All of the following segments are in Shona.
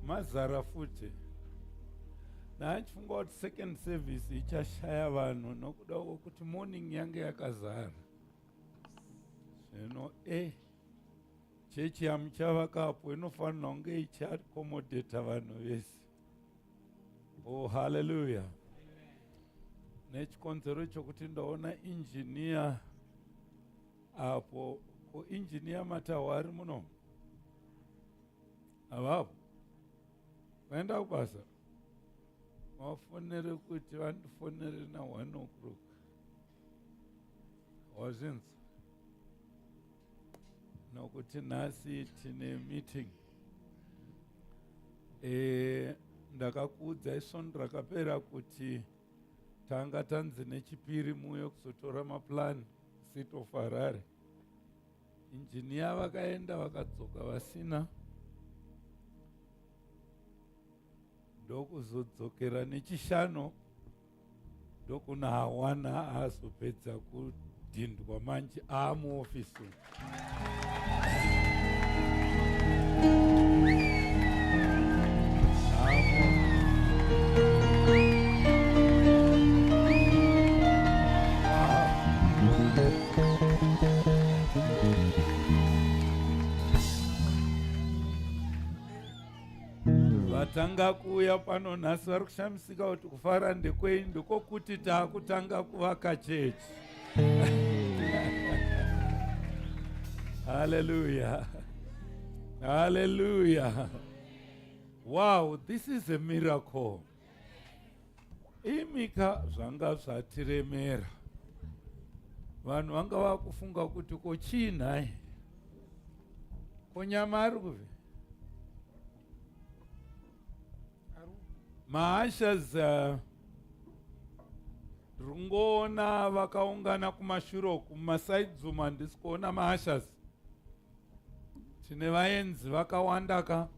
mazara futi. Nachifunga kuti second service ichashaya vanhu nokuda kwokuti morning yange yakazara. Zvino chechi yamuchavakapo inofanira kunge ichiaccommodata vanhu vese. Oh, hallelujah. Nechikonzero chokuti ndaona engineer apo, ko engineer matawari muno avapo vaenda kubasa, vafonere kuti vandifonere na 1 o'clock wazvinzi nokuti nhasi tine meeting. Ndakakuudzai sondo rakapera kuti tanga tanzi nechipiri muuye kuzotora maplan Seat of Harare. Engineer vakaenda vakadzoka vasina, ndokuzodzokera nechishano ndokuna hawana azopedza kudhindwa manje amuofisi. Vatanga kuuya pano nhasi vari kushamisika kuti kufara ndekwei, ndikokuti taakutanga kuvaka chechi. Hallelujah. Hallelujah. Wow, this is a miracle. Imika zvanga zvatiremera. Vanhu vanga vakufunga kuti kochiinhai, konyama ari kuve maashas. Rungoona vakaungana kumashure kumasaids umu handisi kuona maashas. Tine vaenzi vakawanda ka,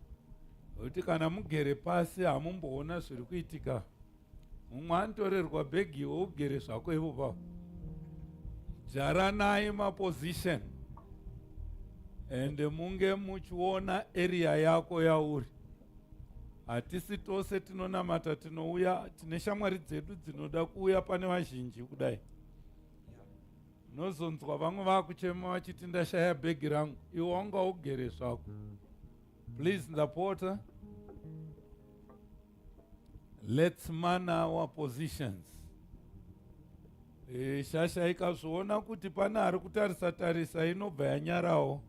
kuti kana mugere pasi hamumboona zviri kuitika. Mumwe anotorerwa bhegi iwe ugere zvako ipopa. Jaranai maposition ende munge muchiona area yako yauri. Hatisi tose tinonamata tinouya, tine shamwari dzedu dzinoda kuuya pane vazhinji kudai. Nozonzwa vamwe vakuchema vachiti ndashaya bhegi rangu, iwe wanga ugere zvako. Please ndapota, let's man our positions. Shasha ikazviona kuti pana ari kutarisa tarisa inobva yanyarawo.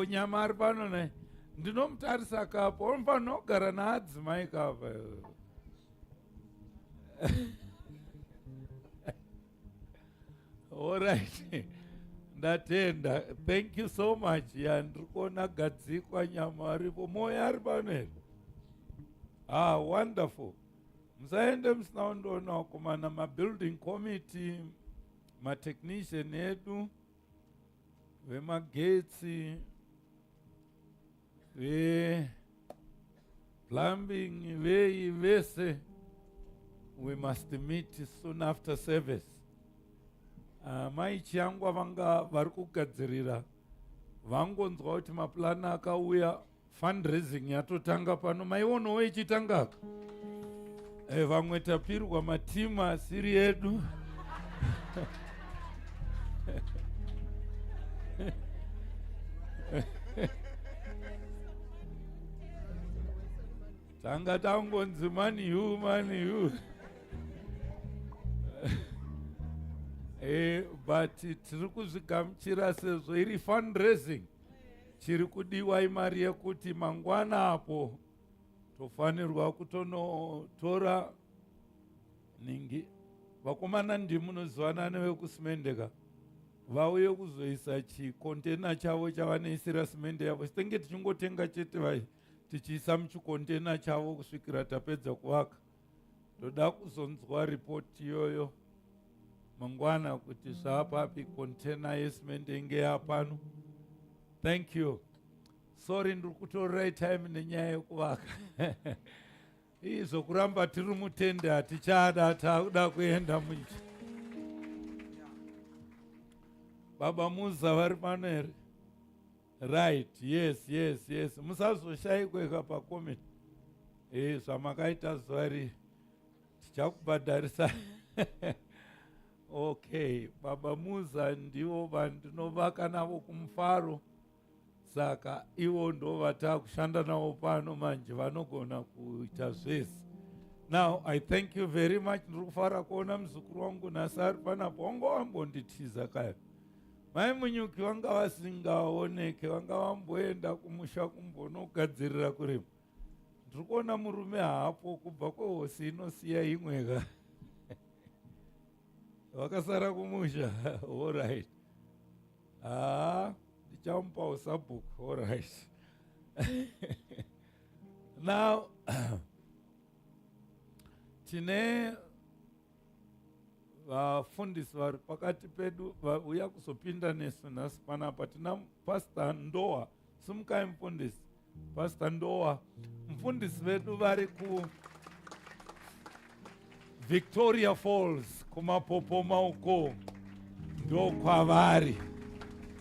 Nyama ari pano naye ndinomutarisa kapo, unfanogara naadzimai kapa. All right. Ndatenda. Thank you so much. Ndiri kuona gadzikwa nyama aripo, moyo ari pano here. Wonderful. Musaende musina kundoona wakomana mabuilding committee, matechnician edu, vemagetsi, plumbing, vese. We must meet soon after service. Maichangwa vanga vari kugadzirira vangonzwa kuti maplana akauya, fundraising yatotanga pano, maionowo ichitanga. Vamwe tapirwa matimu asiri edu. Tanga tangonzi money you. But tiri kuzvigamuchira sezvo iri fundraising. Chiri kudiwa imari yekuti mangwana apo tofanirwa kutonotora ningi. Vakomana ndimunozivana nevekusimendeka. Vauye kuzoisa chikontena chavo chavanoisira simende yavo. Sitenge tichingotenga chete tichiisa muchikontena chavo kusvikira tapedza kuvaka. Toda kuzonzwa ripoti iyoyo mangwana kuti zvaapapi kontena yesimende inge yapano. Thank you. Sorry ndiri kutorora time nenyaya yekuvaka. Izvo kuramba tiri mutende hatichada, takuda kuenda munje. Baba Muza vari pano here. Right, yes. Musazoshayikwa pakomeni. Zvamakaita zuva iri tichakubhadharisa. Okay, Baba Muza ndivo vandinovaka navo kumufaro. Saka ivo ndo vatakushanda navo pano manje vanogona kuita zvese. Now, I thank you very much. Ndikufara kuona muzukuru wangu Nasari panapo wanga wambonditiza kaya. Mai munyuki vanga vasingaoneke, vanga vamboenda kumusha kumbonogadzirira kurima. Ndiri kuona murume hapo kubva kwehosi inosiya imweka. Vakasara kumusha. All right. Ndichamupawo sabhuku. All right. Now, tine vafundisi vari pakati pedu vauya kuzopinda nesu nhasi panapa. Tina Pastor Ndoa. Simukai mufundisi. Pastor Ndoa. Mufundisi vedu vari ku Victoria Falls kumapopoma uko ndo kwavari.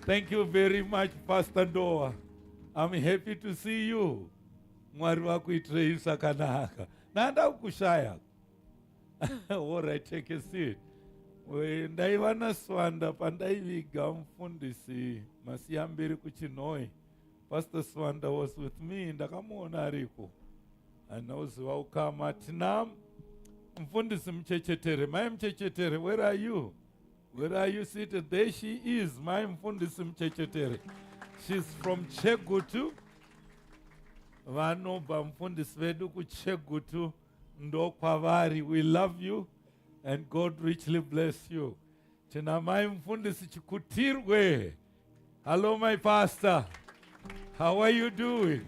Thank you very much, Pastor Ndoa. I'm happy to see you. Mwari vakuitirei sakanaka. Nanda kushaya. All right, take a seat. Ndaiva naSwanda pandaiviga mufundisi masiyambiri kuChinoi. Pastor Swanda was with me. Ndakamuona ariko. Anoziva ukama. Tina mufundisi Mchechetere. Mai Mchechetere, where are you? Where are you seated? There she is, my mufundisi Mchechetere. She's from Chegutu. Vanobva mufundisi vedu kuChegutu ndo kwavari. We love you and God richly bless you. Tina mai mufundisi Chikutirwe. Hello, my pastor. How are you doing?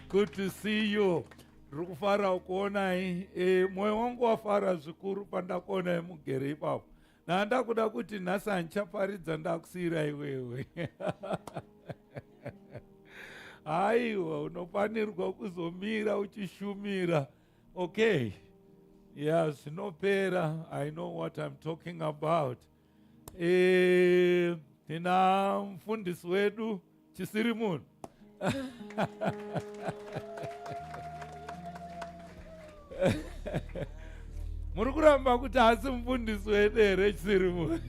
Good to see you. Rukufara kuonai. Moyo wangu wafara zvikuru pandakuona mugere ipapo. Na ndakuda kuti nhasi handichaparidza ndakusiyira iwewe. Aiwa, unofanirwa kuzomira uchishumira. Okay. Yeah, zvinopera. I know what I'm talking about. Tina mufundisi wedu Chisirimun. Muri kuramba kuti hasi mufundisi wedu here Chisirimun.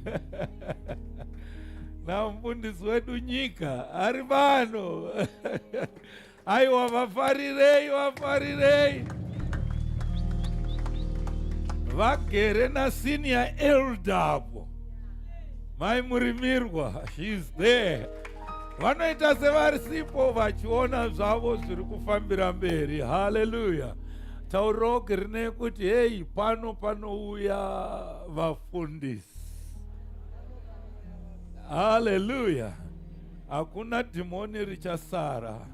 Na mufundisi wedu Nyika ari pano. Aiwa, vafarirei. Vagere na senior elder apo. Mai Murimirwa, she's there. Vanoita sevari sipo vachiona zvavo zviri kufambira mberi. Hallelujah. Tauro rine kuti hey, panouya vafundisi. Hallelujah. Hakuna dhimoni richasara.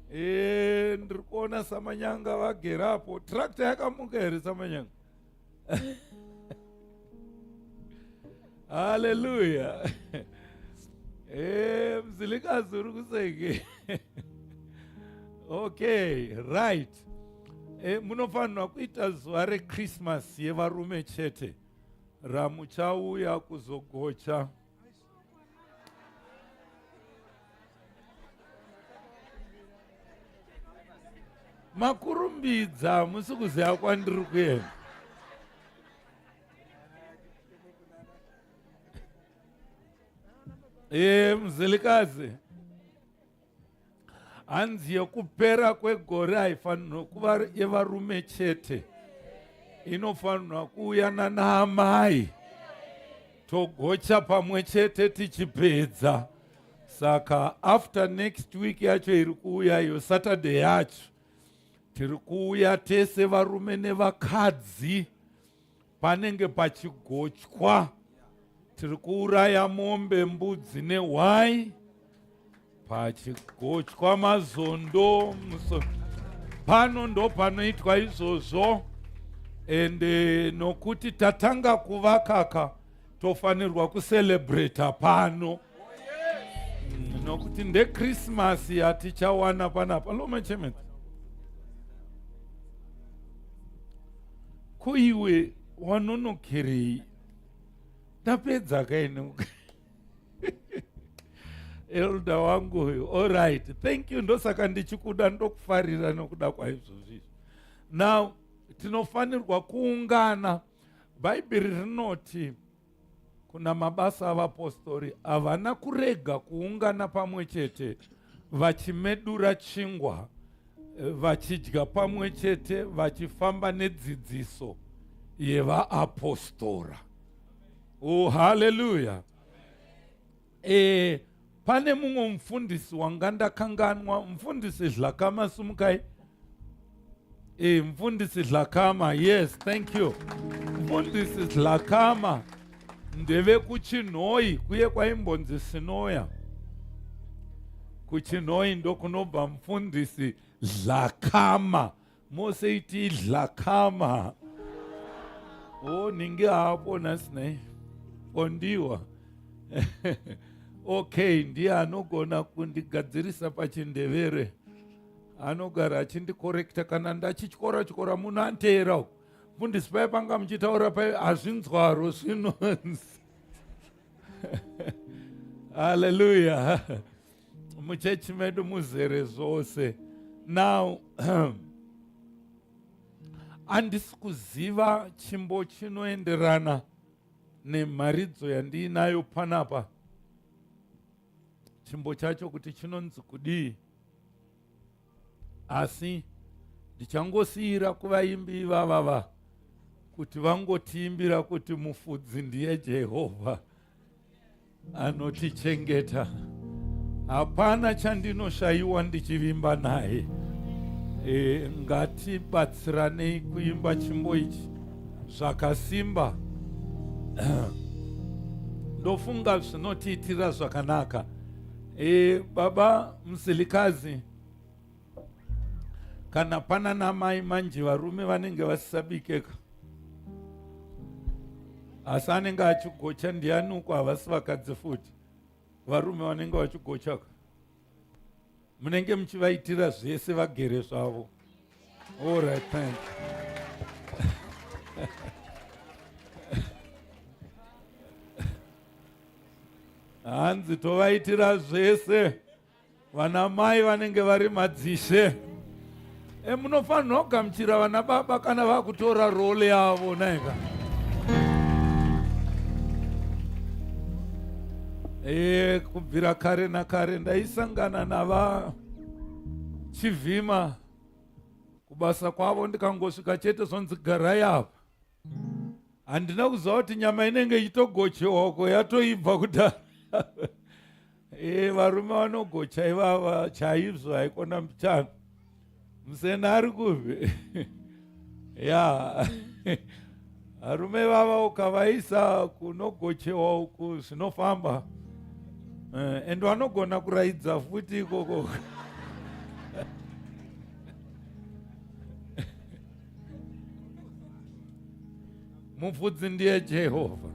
Ndiri kuona Samanyanga vagerapo. Tractor yakamuka here Samanyanga. Hallelujah. Mzilikazi uri kuseke. Okay, right. Munofanirwa kuita zuva reChristmas yevarume chete ramuchauya kuzogocha. Makurumbidza musi kuziva kwandiri kuenda. Mzilikazi, hanzi yekupera kwegore haifanirwa kuva yevarume chete. Inofanirwa kuuya naamai togocha pamwe chete tichipedza. Saka after next week yacho iri kuuya iyo Saturday yacho tiri kuuya tese varume nevakadzi panenge pachigochwa. Tiri kuuraya mombe, mbudzi nehwai pachigochwa, mazondo. Pano ndo panoitwa izvozvo. Ende nokuti tatanga kuvakaka tofanirwa kucelebrata pano. Nokuti ndeChristmas yatichawana panapa. Loma chemete. Kuiwe wanonokerei? Tapedza kaini. elder wangu huyu. All right, thank you. Ndosaka ndichikuda ndokufarira nokuda kwa izvozvi. Now tinofanirwa kuungana. Bhaibheri rinoti kuna mabasa avapostori havana kurega kuungana pamwe chete, vachimedura chingwa, vachidya pamwe chete, vachifamba nedzidziso yevaapostora. Oh, haleluya. Pane mumwe mufundisi wanga ndakanganwa, mufundisi Dhlakama Sumukai. Mfundisi Dhlakama, yes, thank you. Mfundisi Dhlakama ndeve kuChinhoi, kuye kwaimbonzi Sinoya. KuChinhoi ndokunobva mufundisi Dhlakama. Mose iti Dhlakama. Oh, ninge hapo nasinai. Ondiwa. Okay, ndiye anogona kundigadzirisa paChindevere. Anogara achindikorekta kana ndachichikora munhu anteera uko. Mufundisi pai panga muchitaura pai hazvinzwaro zvinonzi. Hallelujah. Muchechi medu muzere zvose. Now, handisi kuziva chimbo chinoenderana nemharidzo yandiinayo panapa. Chimbo chacho kuti chinonzi kudii. Asi ndichangosiyira kuvaimbi vavava kuti vangotiimbira kuti mufudzi ndiye Jehovha anotichengeta. Hapana chandinoshayiwa ndichivimba naye. Ngatibatsiranei kuimba chimbo ichi zvakasimba. Ndofunga zvinotiitira zvakanaka. Baba Musilikazi, kana pana namai manje varume vanenge vasisabikeka, asi anenge achigocha ndiani uko havasi vakadzi futi, varume vanenge vachigochaka, munenge muchivaitira zvese vagere zvavo. All right, thank you. Hanzi tovaitira zvese vana mai vanenge vari madzishe. Munofanirwa kugamuchira vana baba kana vakutora role yavo naika. Kubvira kare nakare ndaisangana nava chivhima kubasa kwavo, ndikangosvika chete zonzi garai apa. Handina kuziva kuti nyama inenge ichitogochewa uko yatoibva kudhara. Varume vanogocha ivava chaizvo, haikona mbichana. Musena ari kuve. Ya. Varume vava ukavaisa kunogochewa uku zvinofamba. Endo vanogona kuraidza futi ikoko. Mufudzi ndiye Jehovha.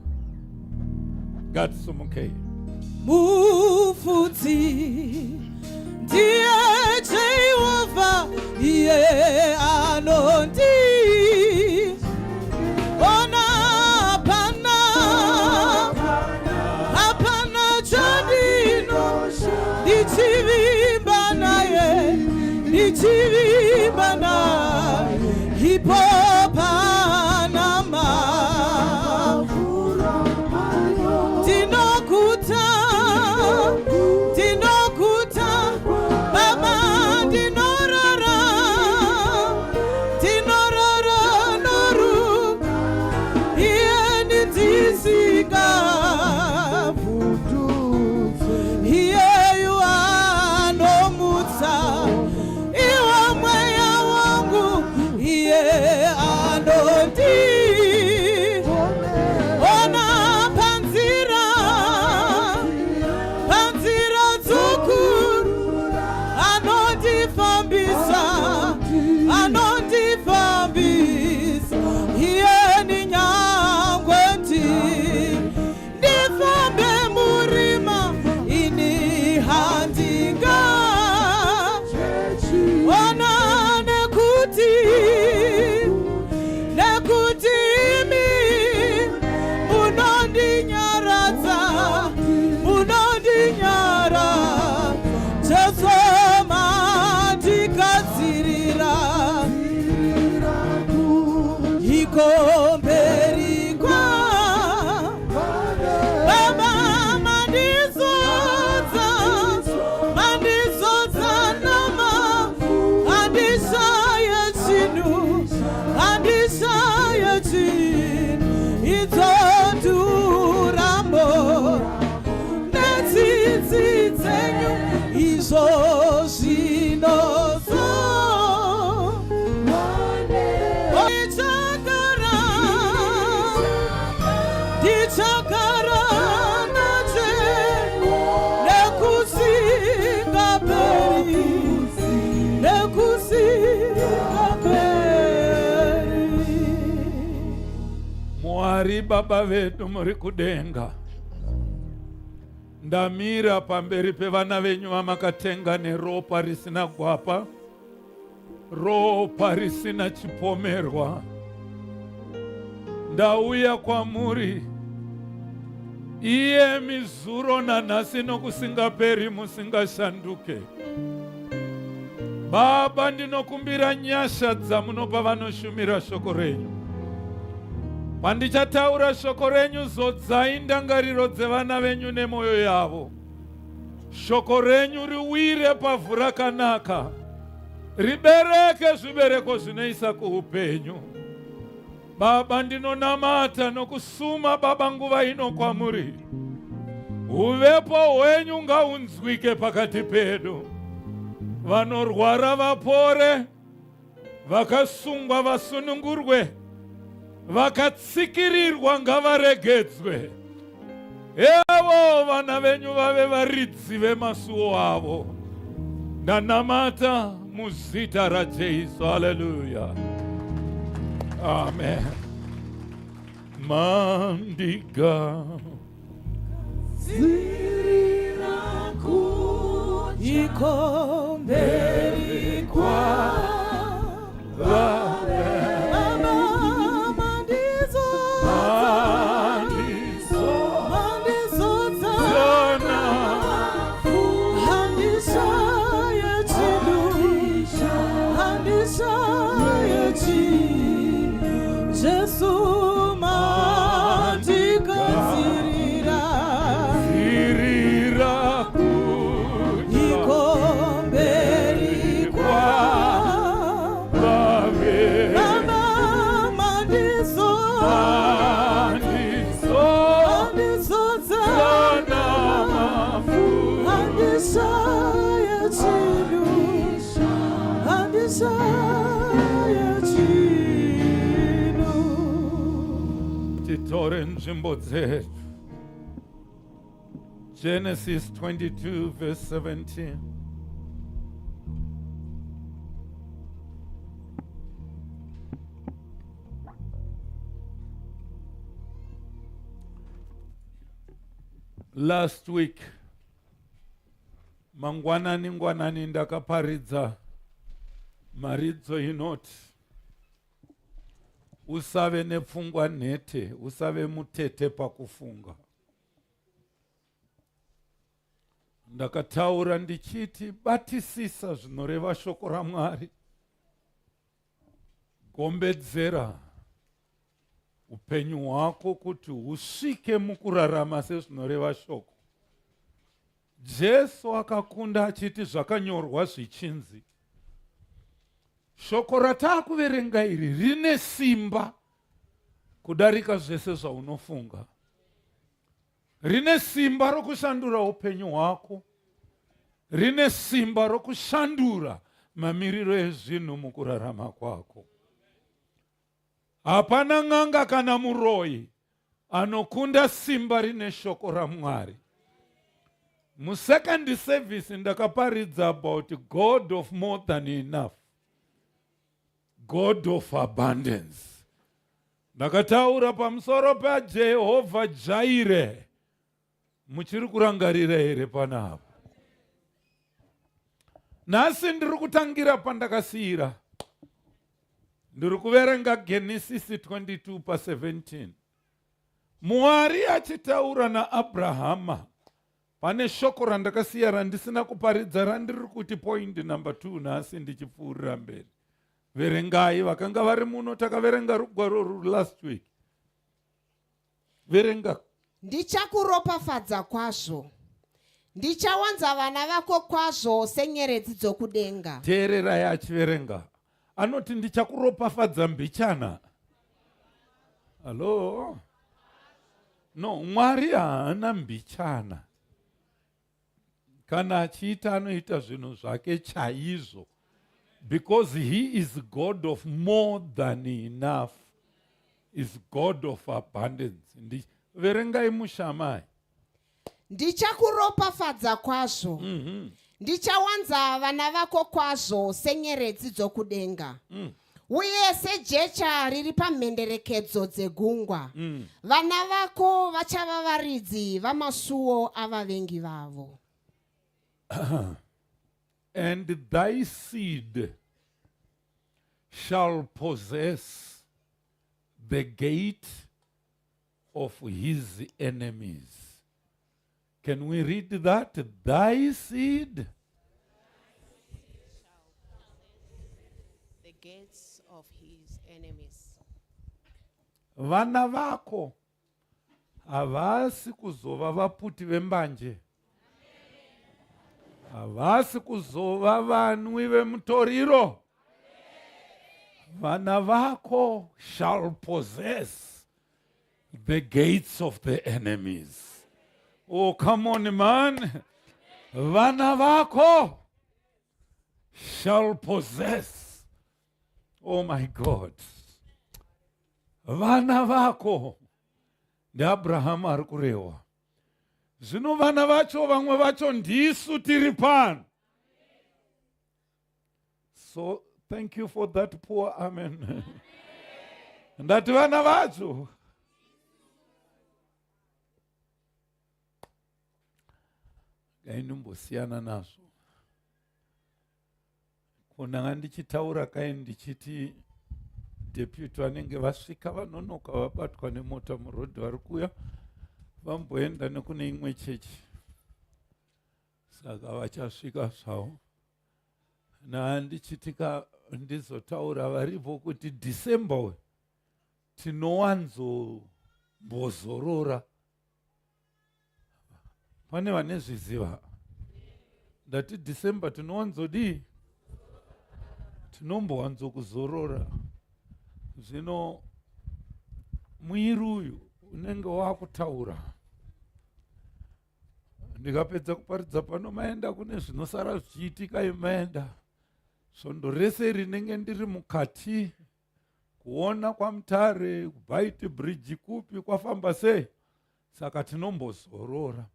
Ngatisumukei. Mufudzi ndiye Jehovha, iye anondi ona hapana chandino ndichivimba naye ipo panama Tinokuta Baba Dinorara Noru Ieni Tisiga Vudu Iye yua no muta Iwa mweya wangu Iye Jesu mandikadzirira ikomberi kwa Baba mandizodza nama andishaya chinu idzondurambo netsitsi dzenyu izvo zvinozo ndichagara nache nekusingaperi Mwari Baba vedu muri kudenga, ndamira pamberi pevana venyu vamakatenga neropa risina gwapa, ropa risina chipomerwa. Ndauya kwamuri, iye mizuro nanhasi nokusingaperi musingashanduke. Baba, ndinokumbira nyasha dzamunopa vanoshumira shoko renyu. Pandichataura shoko renyu, zodzai ndangariro dzevana venyu nemoyo yavo. Shoko renyu riwire pavhu rakanaka, ribereke zvibereko zvinoisa kuupenyu. Baba, ndinonamata nokusuma Baba nguva ino kwamuri. Uvepo hwenyu ngaunzwike pakati pedu. Vanorwara vapore, vakasungwa vasunungurwe, vakatsikirirwa ngavaregedzwe. Evo vana venyu vave varidzi vemasuo avo. Ndanamata muzita raJesu. Haleluya. Amen. Mandiga ziriraku ikomberi kwa Jesu mandikadzirira ikomberi kwa Baba mandizodza andishaya chinu titore nzvimbo dzedu. Genesis 22 verse 17. Last week, ngwanani ndakaparidza maridzo inoti usave nepfungwa nhete, usave mutete pakufunga. Ndakataura ndichiti batisisa zvinoreva shoko raMwari, gombedzera upenyu hwako kuti husvike mukurarama sezvinoreva shoko. Jesu akakunda achiti zvakanyorwa zvichinzi, shoko rataakuverenga iri rine simba kudarika zvese zvaunofunga. Rine simba rokushandura upenyu hwako. Rine simba rokushandura mamiriro ezvinhu mukurarama kwako. Hapana n'anga kana muroyi anokunda simba rine shoko raMwari. Second service ndakaparidza about God of more than enough, God of abundance. Ndakataura pamusoro paJehovha Jaire. Muchiri kurangarira here panapa? Nhasi ndiri kutangira pandakasiyira. Ndiri kuverenga Genesis 22 pa 17. Mwari achitaura naAbrahama pane shoko randakasiya randisina kuparidza randiri kuti point number 2 nhasi ndichipfuurira mberi. Verengai vakanga vari muno, takaverenga rugwaro ruri last week. Verenga. Ndichakuropafadza kwazvo, ndichawanza vana vako kwazvo senyeredzi dzokudenga. Teererai achiverenga. Anoti ndichakuropafadza mbichana. Halo? No, Mwari haana mbichana. Kana achiita anoita zvinhu zvake chaizvo. Because he is God of more than enough. Is God of abundance. Verengai mushamai. Ndichakuropafadza kwazvo. Ndichawanza vana vako kwazvo senyeredzi dzokudenga. Uye sejecha riri pamhenderekedzo dzegungwa. Vana vako vachava varidzi vamasuo avavengi vavo. And thy seed shall possess the gate of his enemies. Can we read that? Thy seed? The gates of his enemies. Vana vako havasi kuzova vaputi vembanje. Havasi kuzova vanwi vemutoriro. Vana vako shall possess the gates of the enemies. Oh, come on, man. Vana vako shall possess. Oh, my God. Vana vako. NdiAbraham ari kurehwa. Zvino vana vacho vamwe vacho ndisu tiri pano. So thank you for that poor amen. Ndati vana vacho. Gainimbosiyana nazvo. Kuna ndichitaura kai ndichiti deputy vanenge vasvika vanonoka vabatwa nemota murodhi vari kuuya vamboenda nekune imwe chechi. Saka vachasvika zvavo. Ndichitika ndizotaura varipo kuti December we tinowanzombozorora. Pane vane zviziva. Ndati December tinowanzodii? Tinombowanzokuzorora. Zvino mwiri uyu unenge wakutaura. Ndikapedza kuparidza pano maenda kune zvinosara zvichiitika imaenda. Svondo rese rinenge ndiri mukati, kuona kwaMutare, kuBhaiti bridge kupi kwafamba sei. Saka tinombozorora.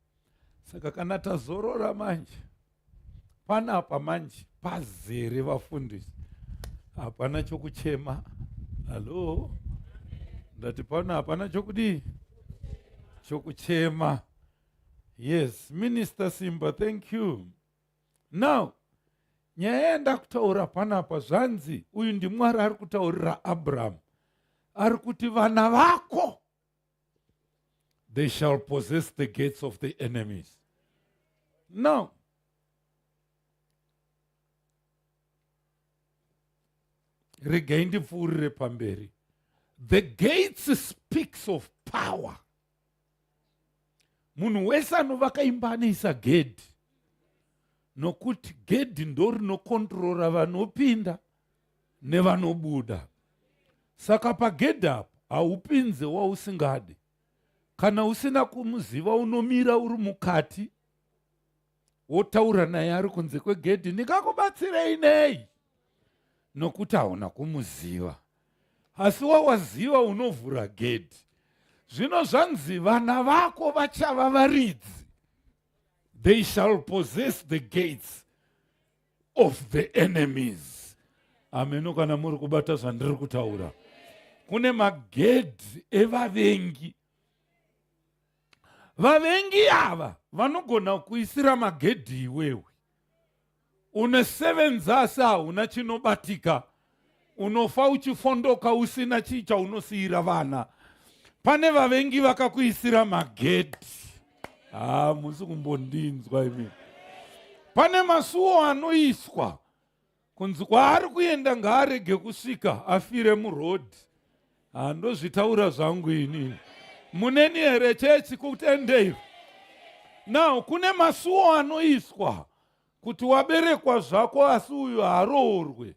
Saka kana tazorora manje, panapa manje pazere vafundisi. Hapana chokuchema. Halo? Ndati pano hapana chokudii? Chokuchema. Yes, Minister Simba, thank you. Now, nyaya yandakutaura panapa zvanzi, uyu ndiMwari ari kutaurira Abraham. Ari kuti vana vako, they shall possess the gates of the enemies. Now, regai ndipfuurire pamberi. The gates speaks of power. Munhu wese anovaka imba anoisa gedhi. Nokuti gedhi ndo rinokontrora vanopinda nevanobuda. Saka pagedhi apo haupinze wausingadi. Kana usina kumuziva unomira uri mukati, wotaura naye ari kunze kwegedhi, ndingakubatsirei nei? Nokuti hauna kumuziva. Asi wawaziva unovhura gedhi. Zvino zvanzi vana vako vachava varidzi. They shall possess the gates of the enemies. Ameno kana muri kubata zvandiri kutaura. Kune magedhi evavengi. Vavengi ava vanogona kuisira magedhi iwewe. Unosevenza asi hauna chinobatika. Unofa uchifondoka usina chicha unosiyira vana. Pane vavengi vakakuisira magedhi. musi kumbondinzwa imi. Pane masuo anoiswa kunzi kwaari kuenda ngaarege kusvika afire murodhi. Ndozvitaura zvangu inini. Muneni here chechi kutendeiro. Now kune masuo anoiswa kuti waberekwa zvako asi uyu haroorwe.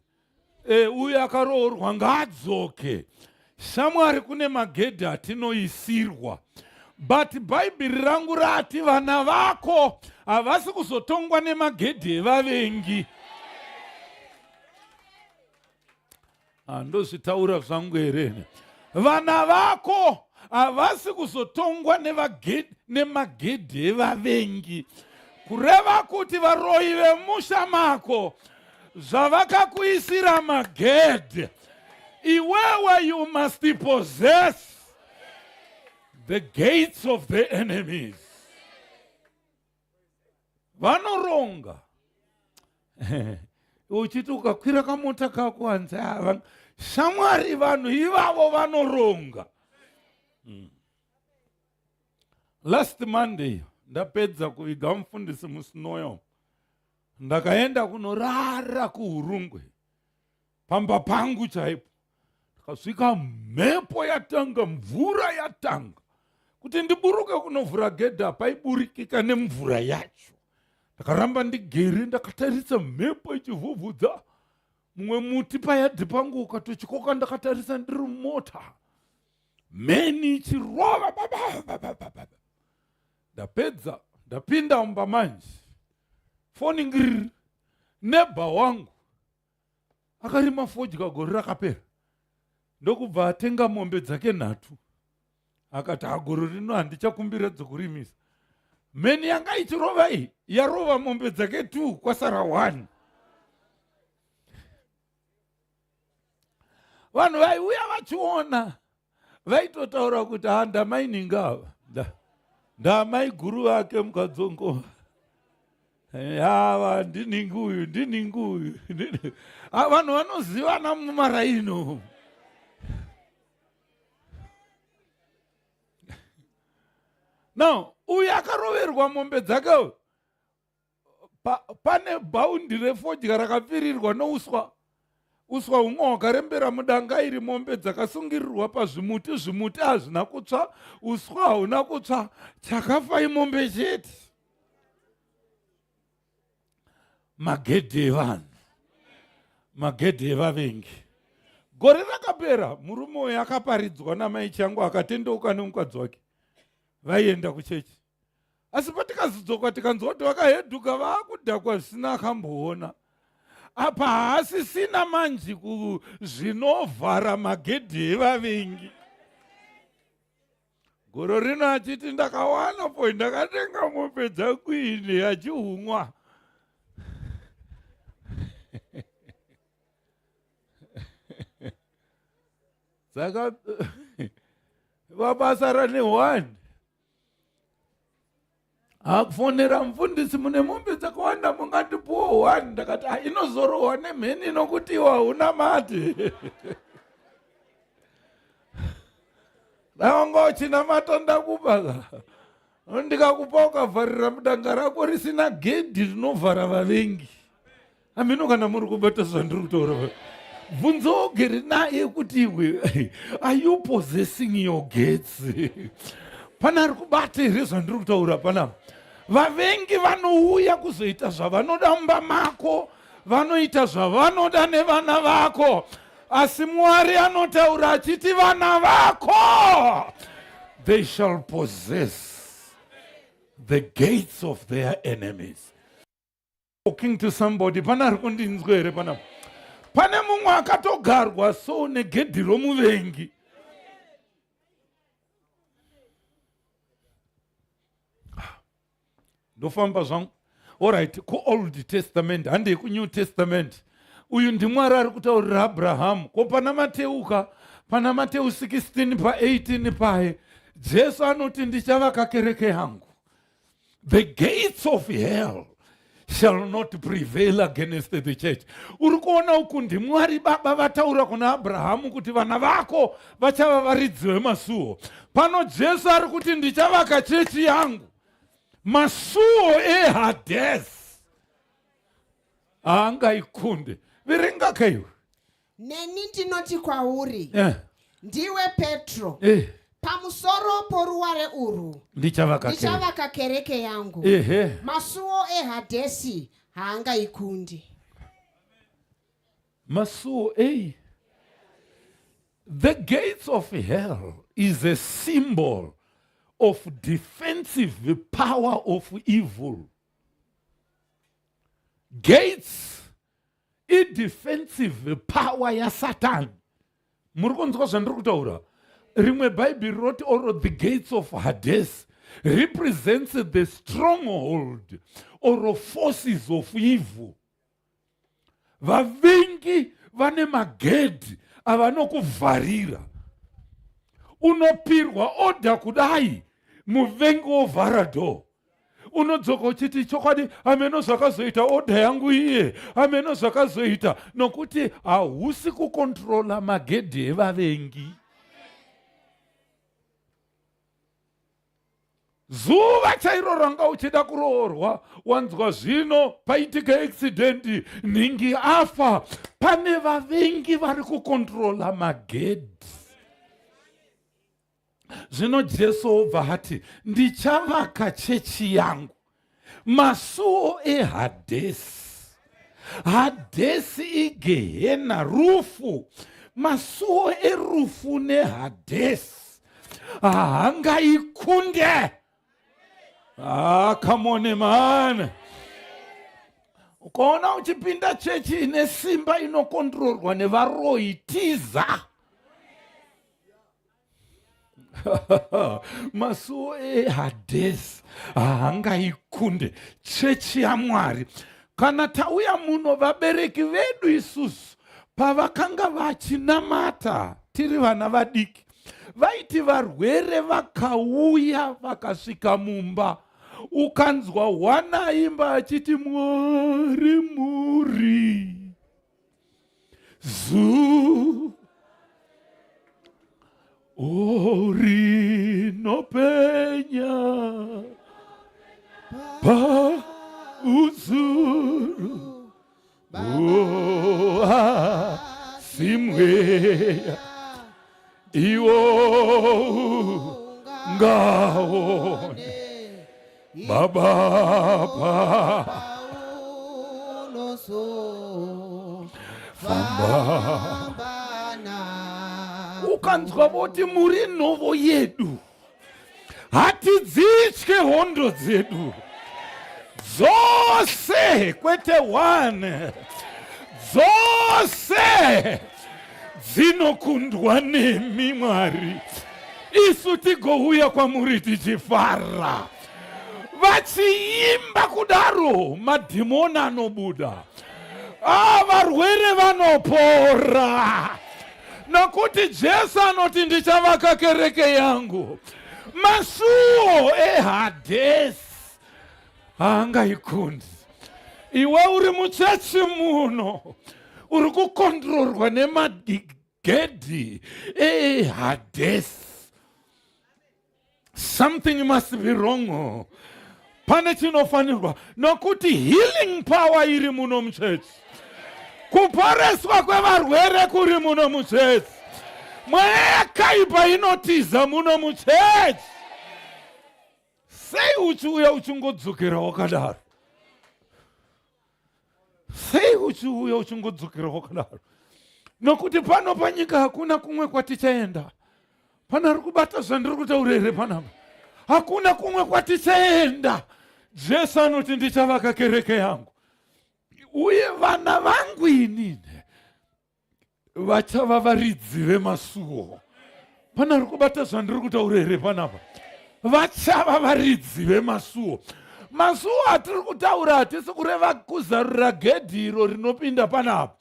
Uyu akaroorwa ngaadzoke. Shamwari kune magedhi atinoisirwa. But Bhaibheri rangu rati vana vako havasi kuzotongwa nemagedhi evavengi. Ndozvitaura zvangu here. Vana vako havasi kuzotongwa nemagedhi evavengi. Kureva kuti varoyi vemusha mako zvavakakuisira magedhi. Iwewe you must possess the gates of the enemies. Vanoronga. Uchiti ukakwira kamota kako hanzi shamwari vanhu ivavo vanoronga. Last Monday ndapedza kuviga mufundisi musinoyo. Ndakaenda kunorara kuHurungwe. Pamba pangu chaipo. Ndakasvika mhepo yatanga, mvura yatanga. Kuti ndiburuke kunovhura gedha paiburikika nemvura yacho. Ndakaramba ndigere ndakatarisa mhepo ichivhuvhudza. Mumwe muti payadhi pangu ukatochikoka ndakatarisa ndiri mumota. Mheni ichirova. Ndapedza ndapinda mumba manje. Foni ngiriri. Nebha wangu akarima fodya gori rakapera. Ndokubva atenga mombe dzake 3. Akati goro rino handichakumbira dzokurimisa. Mheni yanga ichirova iyi yarova mombe dzake 2 kwasara 1. Vanhu vaiuya vachiona vaitotaura kuti ndamainingava. Ndamai guru vake mukadzongo. Ndiningi uyu. Vanhu vanozivana mumaraino. Now, uyu akaroverwa mombe dzake. Pane bhaundi refodya rakapfirirwa nouswa. Uswa humwe hwakarembera mudanga iri mombe dzakasungirirwa pazvimuti. Zvimuti hazvina kutsva. Uswa hauna kutsva. Chakafa imombe chete. Magedhi evanhu. Magedhi evavengi. Gore rakapera murume uyu akaparidzwa namai changu akatendeuka nemukadzi wake. Vaienda kuchechi. Asi patikazodzoka tikanzwa kuti vakaheduka vaakudhakwa zvisina akamboona. Apa haasisina manji zvinovhara magedhi evavengi. Goro rino achiti ndakawana po ndakatenga mombe dzangu ine achihumwa. Saka vabasa rane 1. Akufonera mufundisi mune mombe dzakawanda mungandipuwo 1. Ndakati inozorohwa nemheni inokuti iwe hauna mate. Ndawanga uchinamata ndakupa. Ndikakupa ukavharira mudanga rako risina gedhi rinovhara vavengi. Amino kana muri kubata zvandiri kutaura. Bvunzo ugere naye kuti iwe, are you possessing your gates? Pana ari kubata here zvandiri kutaura panapa. Vavengi vanouya kuzoita zvavanoda mumba mako, vanoita zvavanoda nevana vako. Asi Mwari anotaura achiti vana vako, they shall possess the gates of their enemies. Talking to somebody, pana ari kundinzwa here panapa. Pane mumwe akatogarwa so negedhi romuvengi. Ndofamba zvangu. Alright, ku-Old Testament, handei ku-New Testament. Uyu ndiMwari ari kutaurira Abrahamu. Ko pana Mateuka, pana Mateu 16 pa-18 paye. Jesu anoti ndichavaka kereke yangu. The gates of hell shall not prevail against the church. Uri kuona uku ndiMwari Baba vataura kuna Abrahamu kuti vana vako vachava varidzi vemasuo. Pano Jesu ari kuti ndichavaka chechi yangu. masuo eHadesi haangaikunde. Verenga kaiwe. Neni ndinoti kwauri, Eh. ndiwe Petro, Eh. pamusoro poruware urwu ndichavaka kereke yangu, masuo eHadesi haangaikundi. Masuo ei. The gates of hell is a symbol of defensive power of evil. Gates is defensive power ya Satan. Murikunzwa zvandiri kutaura. Rimwe Bible wrote, or the gates of Hades represents the stronghold or forces of evil. Vavengi vane magedhi avanokuvharira. Unopirwa oda kudai muvengi ovhara door. Unodzoka uchiti chokwadi ameno zvakazoita oda yangu iye, ameno zvakazoita, nokuti hausi kukontrola magedhi evavengi. Zuva chairo ranga uchida kuroorwa, wanzwa zvino paitika accident, ningi afa, pane vavengi vari kukontrola magedhi. Zvino Jesu obva hati, ndichavaka chechi yangu masuo eHadesi. Hadesi igehena, rufu. Masuo erufu neHadesi haangaikunde. Come on, man. Ukaona uchipinda chechi ine simba inokontrolwa nevaroitiza. Masuo eHadesi haangaikunde chechi yaMwari. Kana tauya muno vabereki vedu isusu pavakanga vachinamata tiri vana vadiki, vaiti varwere vakauya vakasvika mumba, ukanzwa wanaimba achiti Mwari muri zu orinopenya pa uzuru simweya iwo ngaone babapa famba. Ukanzwa voti muri nhovo yedu, hatidzitye hondo dzedu dzose, kwete one, dzose dzinokundwa nemi Mwari. Isu tigouya kwamuri tichifara. Vachiimba kudaro, madhimoni anobuda, varwere vanopora. Nokuti Jesu anoti ndichavaka kereke yangu, masuo eHadesi haangaikundi. Iwe uri muchechi muno, uri kukontrolwa nemagedhi eHadesi. Something must be wrong. Pane chinofanirwa, nokuti healing power iri muno muchechi. Kuporeswa kwevarwere kuri muno muchechi. Mweya yakaipa inotiza muno muchechi. Sei uchiuya uchingodzokera wakadaro? Sei uchiuya uchingodzokera wakadaro? Nokuti pano panyika hakuna kumwe kwatichaenda. Pana rikubata zvandiri kutaura here panapa? Hakuna kumwe kwatichaenda. Jesu anoti ndichavaka kereke yangu, uye vana vangu inini vachava varidzi vemasuo. Pana rikubata zvandiri kutaura here panapa? Vachava varidzi vemasuo. Masuo atiri kutaura hatisi kureva kuzarura gedhi iro rinopinda panapa.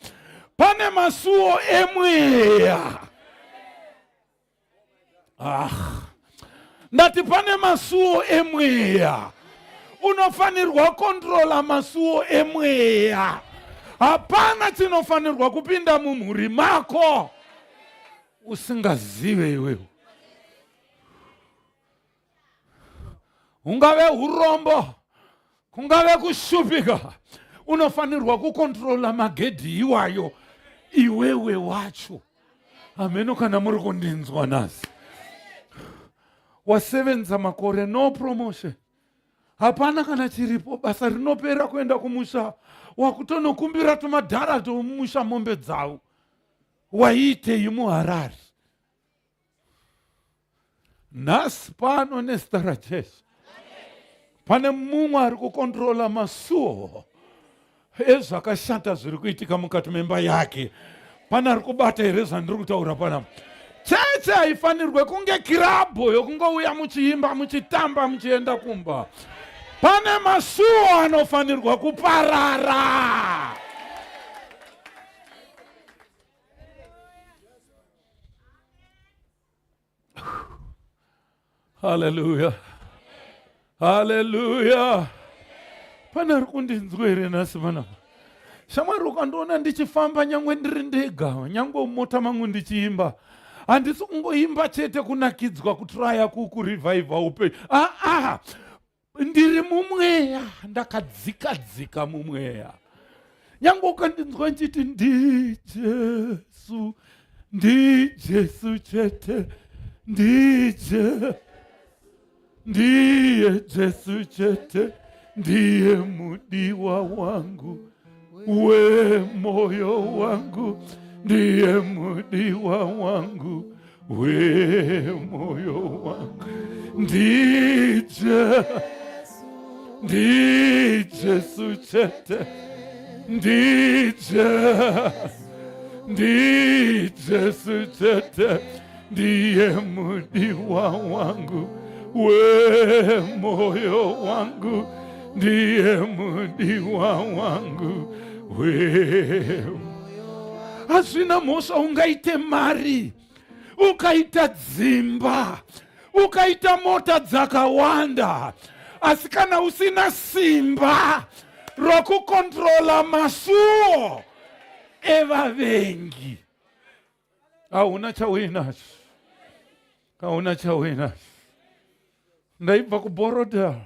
Pane masuo emweya. Ndati pane masuo emweya. Unofanirwa kontrola masuo emweya. Hapana chinofanirwa kupinda mumhuri mako usingazive iwewe. ungave urombo, kungave kushupika, unofanirwa kukontrola magedhi iwayo iwewe wacho. Ameno kana muri kundinzwa nasi. Wasevenza makore, no promotion. Hapana kana chiripo, basa rinopera kuenda kumusha. Wakutonokumbira tumadhara tomusha mombe dzau. Waite imu Harare. Nasi pano nestara Jesu. Pane mumwe ari kukontrola masuo ezvakashata zviri kuitika mukati memba yake. Pane ari kubata here zvandiri kutaura panapa. Cheche haifanirwe kunge kirabho yokungouya muchiimba, muchitamba, muchienda kumba. Pane masuo anofanirwa kuparara. Hallelujah. Hallelujah. Pana ari kundinzwa here nhasi panapa. Shamwari ukandiona ndichifamba nyangwe ndiri ndega, nyangwe mumota mangu ndichiimba, handisi kungoimba chete kunakidzwa kutraya kukurivhaivha upenyu. Ndiri mumweya, ndakadzika mumweya. Nyangwe ukandinzwa nchiti ndijesu chete, ndiye Jesu chete, ndiye mudiwa wangu we moyo wangu, ndiye mudiwa wangu we moyo wangu, ndiye Jesu chete, ndiye Jesu chete, ndiye mudiwa wangu we moyo wangu, ndiye mudiwa wangu we. Hazvina mhosva ungaite mari, ukaita dzimba, ukaita mota dzakawanda, asi kana usina simba rokukontrola masuo evavengi, hauna chauinacho. Hauna chauinacho. Ndaibva kuBorodale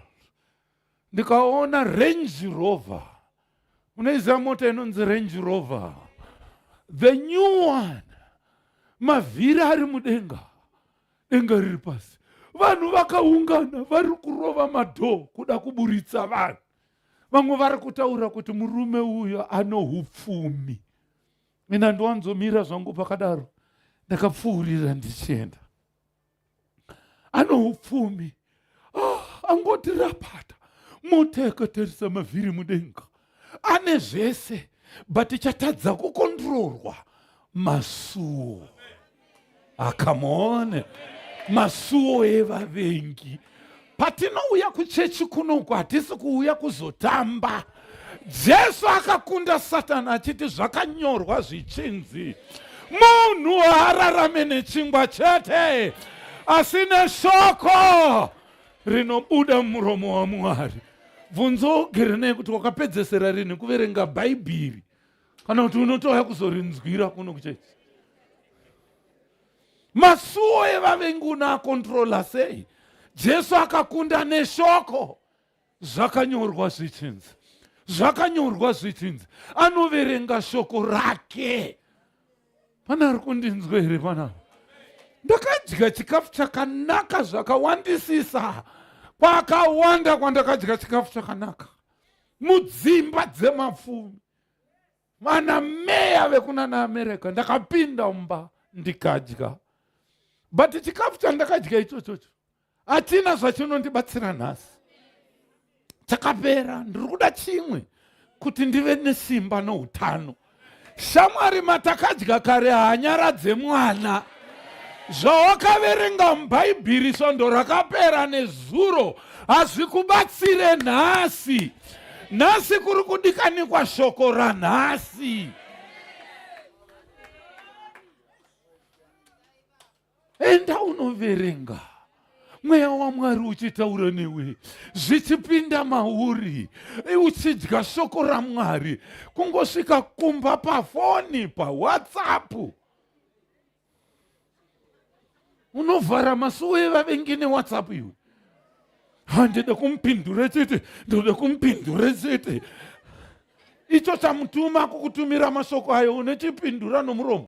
ndikaona Range Rover. Unaiziva mota inonzi Range Rover, the new one. Mavhiri ari mudenga, denga riri pasi. Vanhu vakaungana vari kurova madhoo kuda kuburitsa vanhu. Vamwe vari kutaura kuti murume uyu ano hupfumi. Mina ndowanzomira zvangu pakadaro, ndakapfuurira ndichienda. Ano hupfumi. Angoti rapata mota yakatarisa mavhiri mudenga, ane zvese, but chatadza kukontrolwa masuo. Come masuo evavengi. Patinouya kuchechi kunoku hatisi kuuya kuzotamba. Jesu akakunda Satani achiti zvakanyorwa zvichinzi, munhu haararame nechingwa chete, asi neshoko rinobuda muromo waMwari. Bvunzo ugere naye kuti wakapedzesera rini kuverenga Bhaibheri, kana kuti unotouya kuzorinzwira kuno kuchechi. Masuo evavengi unoakontrola sei? Jesu akakunda neshoko. Zvakanyorwa zvichinzi, zvakanyorwa zvichinzi. Anoverenga shoko rake. Pana ari kundinzwa here panapa? Ndakadya chikafu chakanaka zvakawandisisa. Kwakawanda kwandakadya chikafu chakanaka. Mudzimba dzemapfumi. Vana meya vekuna naAmerica ndakapinda mumba ndikadya. But chikafu chandakadya ichocho hatina zvachinondibatsira nhasi. Chakapera, ndiri kuda chimwe kuti ndive nesimba noutano. Shamwari matakadya kare hanyaradze mwana. Zvawakaverenga muBhaibheri svondo rakapera nezuro hazvikubatsire nhasi. Nhasi kuri kudikanikwa shoko ranhasi. Enda unoverenga. Mweya waMwari uchitaura newe, zvichipinda mauri, uchidya shoko raMwari, kungosvika kumba pafoni, paWhatsApp. Unovhara masuo evavengi neWhatsApp iwe. handida kumpindure chete, ndode kumpindure chete. Icho chamutuma kukutumira mashoko ayo unechipindura nomuromo.